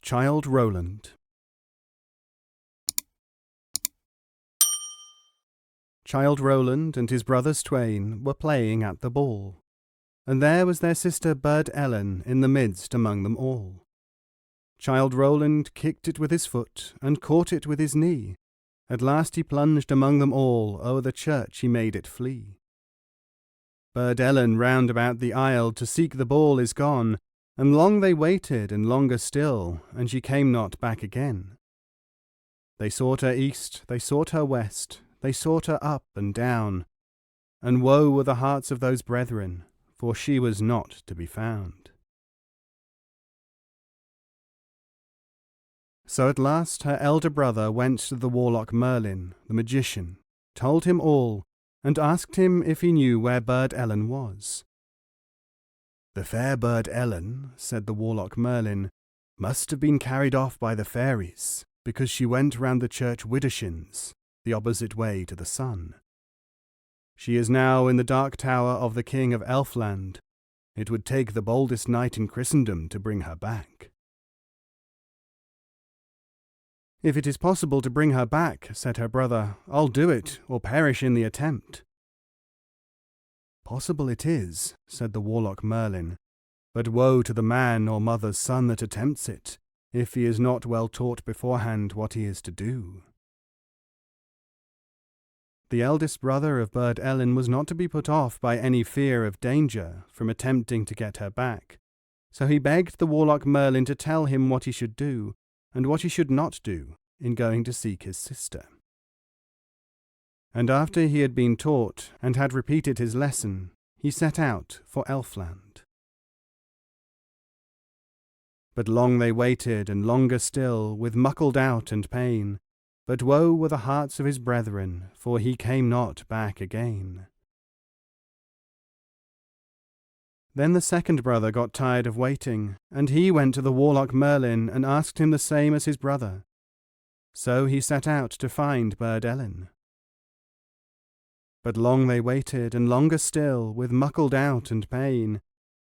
Childe Rowland. Childe Roland and his brothers twain were playing at the ball, and there was their sister Burd Ellen in the midst among them all. Childe Roland kicked it with his foot, and caught it with his knee. At last he plunged among them all, o'er the church he made it flee. Burd Ellen round about the aisle to seek the ball is gone, and long they waited, and longer still, and she came not back again. They sought her east, they sought her west, they sought her up and down, and woe were the hearts of those brethren, for she was not to be found. So at last her elder brother went to the warlock Merlin, the magician, told him all, and asked him if he knew where Burd Ellen was. The fair Burd Ellen, said the warlock Merlin, must have been carried off by the fairies, because she went round the church Widdershins, the opposite way to the sun. She is now in the dark tower of the King of Elfland. It would take the boldest knight in Christendom to bring her back. If it is possible to bring her back, said her brother, I'll do it, or perish in the attempt. Possible it is, said the warlock Merlin, but woe to the man or mother's son that attempts it, if he is not well taught beforehand what he is to do. The eldest brother of Burd Ellen was not to be put off by any fear of danger from attempting to get her back, so he begged the warlock Merlin to tell him what he should do, and what he should not do in going to seek his sister. And after he had been taught and had repeated his lesson, he set out for Elfland. But long they waited, and longer still, with muckle doubt and pain, but woe were the hearts of his brethren, for he came not back again. Then the second brother got tired of waiting, and he went to the warlock Merlin and asked him the same as his brother. So he set out to find Burd Ellen. But long they waited, and longer still, with muckle doubt and pain,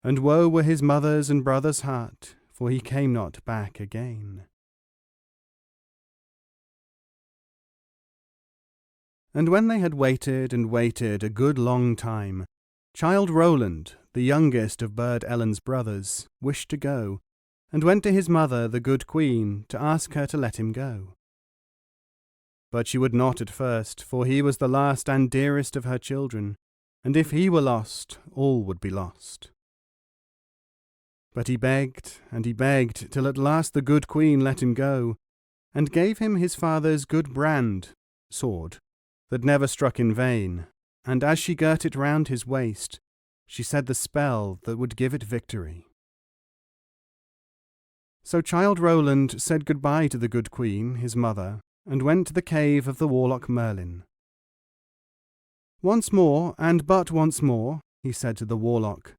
and woe were his mother's and brother's heart, for he came not back again. And when they had waited and waited a good long time, Childe Roland, the youngest of Burd Ellen's brothers, wished to go, and went to his mother, the good queen, to ask her to let him go. But she would not at first, for he was the last and dearest of her children, and if he were lost, all would be lost. But he begged, till at last the good queen let him go, and gave him his father's good brand, sword, that never struck in vain, and as she girt it round his waist, she said the spell that would give it victory. So Childe Roland said good-bye to the good queen, his mother, and went to the cave of the warlock Merlin. Once more, and but once more, he said to the warlock,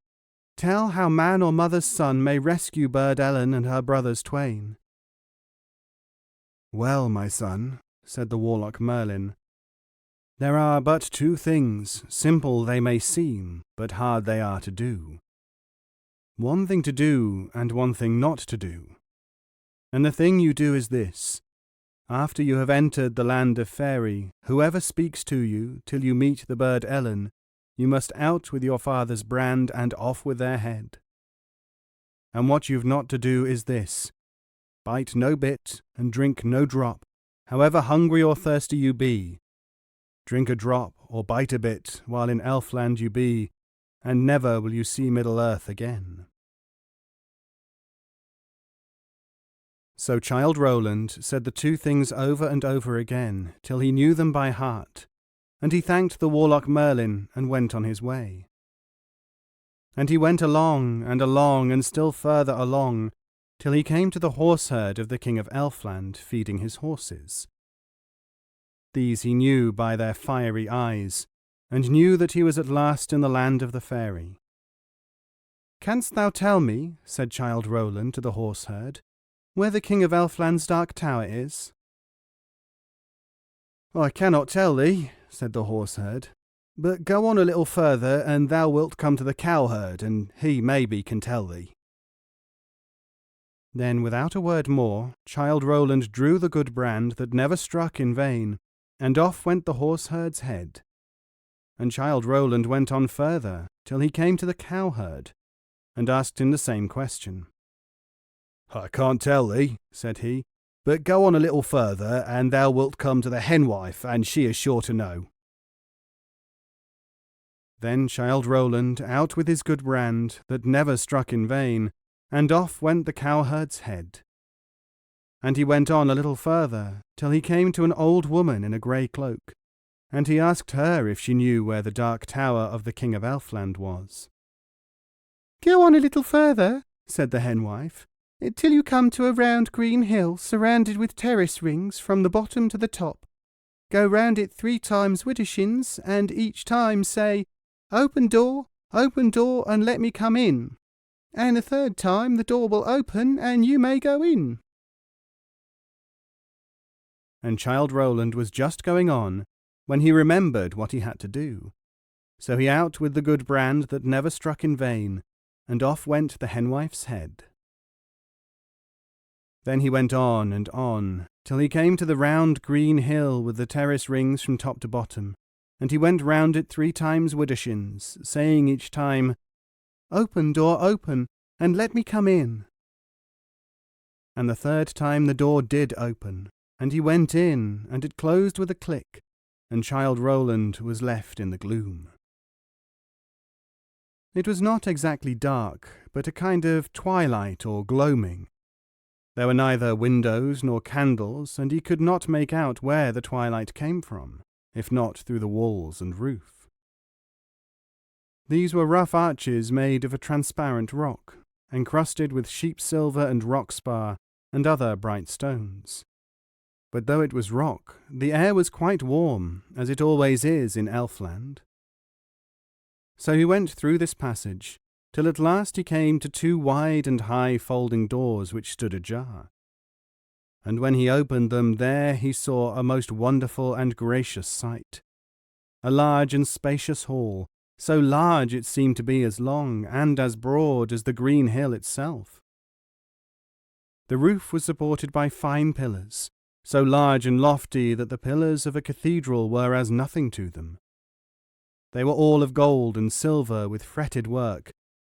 tell how man or mother's son may rescue Burd Ellen and her brothers twain. Well, my son, said the warlock Merlin, there are but two things, simple they may seem, but hard they are to do. One thing to do, and one thing not to do. And the thing you do is this. After you have entered the land of faery, whoever speaks to you, till you meet the Burd Ellen, you must out with your father's brand and off with their head. And what you've not to do is this. Bite no bit, and drink no drop, however hungry or thirsty you be. Drink a drop, or bite a bit, while in Elfland you be, and never will you see Middle-earth again. So Childe Roland said the two things over and over again, till he knew them by heart, and he thanked the warlock Merlin, and went on his way. And he went along, and still further along, till he came to the horse-herd of the King of Elfland, feeding his horses. These he knew by their fiery eyes, and knew that he was at last in the land of the faery. Canst thou tell me, said Childe Roland to the horse-herd, where the King of Elfland's dark tower is? I cannot tell thee, said the horse-herd, but go on a little further, and thou wilt come to the cow-herd, and he maybe can tell thee. Then, without a word more, Childe Roland drew the good brand that never struck in vain, and off went the horseherd's head. And Childe Roland went on further, till he came to the cowherd, and asked him the same question. "I can't tell thee," said he, "but go on a little further, and thou wilt come to the henwife, and she is sure to know." Then Childe Roland out with his good brand that never struck in vain, and off went the cowherd's head. And he went on a little further, till he came to an old woman in a grey cloak, and he asked her if she knew where the dark tower of the King of Elfland was. "Go on a little further," said the henwife, "till you come to a round green hill surrounded with terrace rings from the bottom to the top. Go round it 3 times widdershins, and each time say, 'Open door, and let me come in.' And the 3rd time the door will open, and you may go in." And Childe Roland was just going on, when he remembered what he had to do. So he out with the good brand that never struck in vain, and off went the henwife's head. Then he went on, till he came to the round green hill with the terrace rings from top to bottom, and he went round it 3 times widdershins, saying each time, "Open, door, open, and let me come in." And the 3rd time the door did open, and he went in, and it closed with a click, and Childe Roland was left in the gloom. It was not exactly dark, but a kind of twilight or gloaming. There were neither windows nor candles, and he could not make out where the twilight came from, if not through the walls and roof. These were rough arches made of a transparent rock, encrusted with sheep silver and rock spar and other bright stones. But though it was rock, the air was quite warm, as it always is in Elfland. So he went through this passage, till at last he came to 2 wide and high folding doors which stood ajar. And when he opened them, there he saw a most wonderful and gracious sight. A large and spacious hall, so large it seemed to be as long and as broad as the green hill itself. The roof was supported by fine pillars, so large and lofty that the pillars of a cathedral were as nothing to them. They were all of gold and silver with fretted work,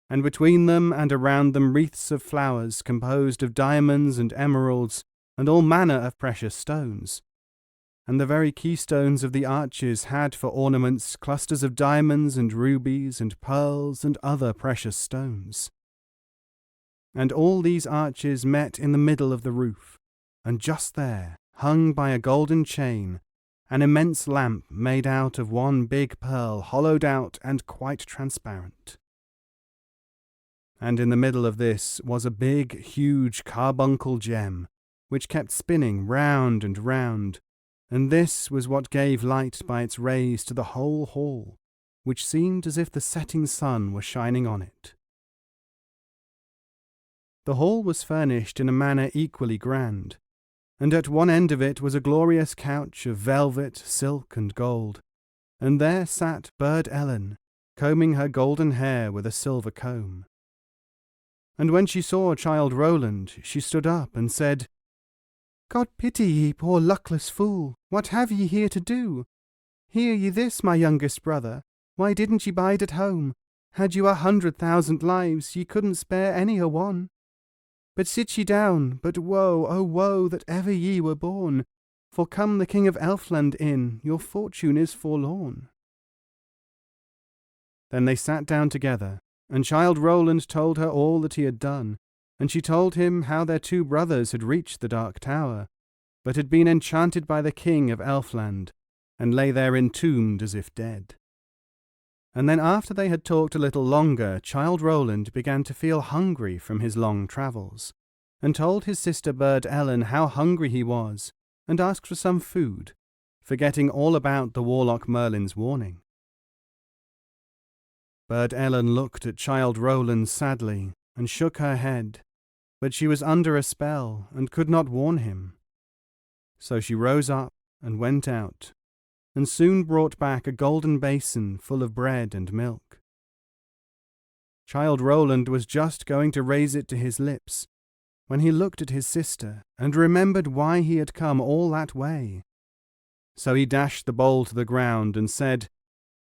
and between them and around them wreaths of flowers composed of diamonds and emeralds and all manner of precious stones. And the very keystones of the arches had for ornaments clusters of diamonds and rubies and pearls and other precious stones. And all these arches met in the middle of the roof, and just there, hung by a golden chain, an immense lamp made out of one big pearl, hollowed out and quite transparent. And in the middle of this was a big, huge carbuncle gem, which kept spinning round and round, and this was what gave light by its rays to the whole hall, which seemed as if the setting sun were shining on it. The hall was furnished in a manner equally grand, and at one end of it was a glorious couch of velvet, silk, and gold, and there sat Burd Ellen, combing her golden hair with a silver comb. And when she saw Childe Roland, she stood up and said, "God pity ye, poor luckless fool, what have ye here to do? Hear ye this, my youngest brother, why didn't ye bide at home? Had you 100,000 lives, ye couldn't spare any a one. But sit ye down, but woe, oh woe, that ever ye were born, for come the King of Elfland in, your fortune is forlorn." Then they sat down together, and Childe Roland told her all that he had done, and she told him how their 2 brothers had reached the Dark Tower, but had been enchanted by the King of Elfland, and lay there entombed as if dead. And then after they had talked a little longer, Childe Roland began to feel hungry from his long travels, and told his sister Burd Ellen how hungry he was, and asked for some food, forgetting all about the warlock Merlin's warning. Burd Ellen looked at Childe Roland sadly, and shook her head, but she was under a spell, and could not warn him. So she rose up and went out, and soon brought back a golden basin full of bread and milk. Childe Roland was just going to raise it to his lips, when he looked at his sister and remembered why he had come all that way. So he dashed the bowl to the ground and said,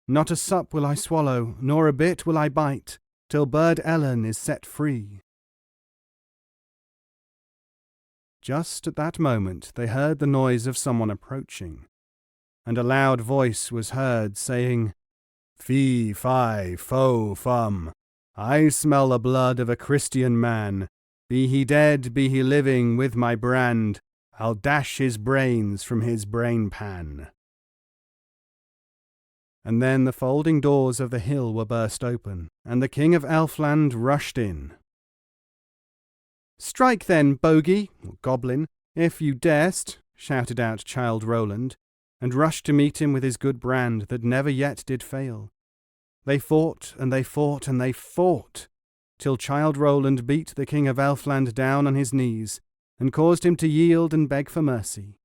"Not a sup will I swallow, nor a bit will I bite, till Burd Ellen is set free." Just at that moment they heard the noise of someone approaching, and a loud voice was heard saying, "Fee, fi, fo, fum, I smell the blood of a Christian man. Be he dead, be he living, with my brand, I'll dash his brains from his brain pan." And then the folding doors of the hill were burst open, and the King of Elfland rushed in. "Strike then, bogey, or goblin, if you darest," shouted out Childe Roland, and rushed to meet him with his good brand that never yet did fail. They fought, and they fought, and they fought, till Childe Roland beat the King of Elfland down on his knees, and caused him to yield and beg for mercy.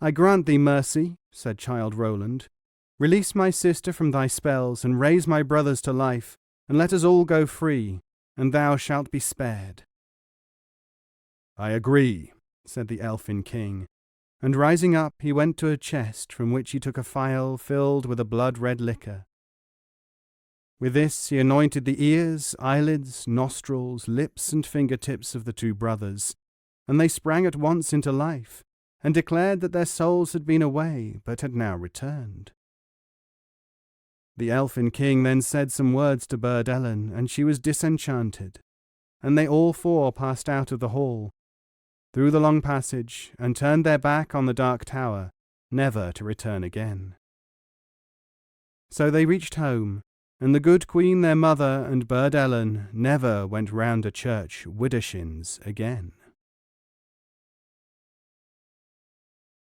"I grant thee mercy," said Childe Roland. "Release my sister from thy spells, and raise my brothers to life, and let us all go free, and thou shalt be spared." "I agree," said the Elfin King, and rising up he went to a chest from which he took a phial filled with a blood-red liquor. With this he anointed the ears, eyelids, nostrils, lips, and fingertips of the two brothers, and they sprang at once into life, and declared that their souls had been away, but had now returned. The Elfin King then said some words to Burd Ellen, and she was disenchanted, and they all four passed out of the hall, through the long passage, and turned their back on the dark tower, never to return again. So they reached home, and the good queen their mother and Burd Ellen never went round a church widdershins again.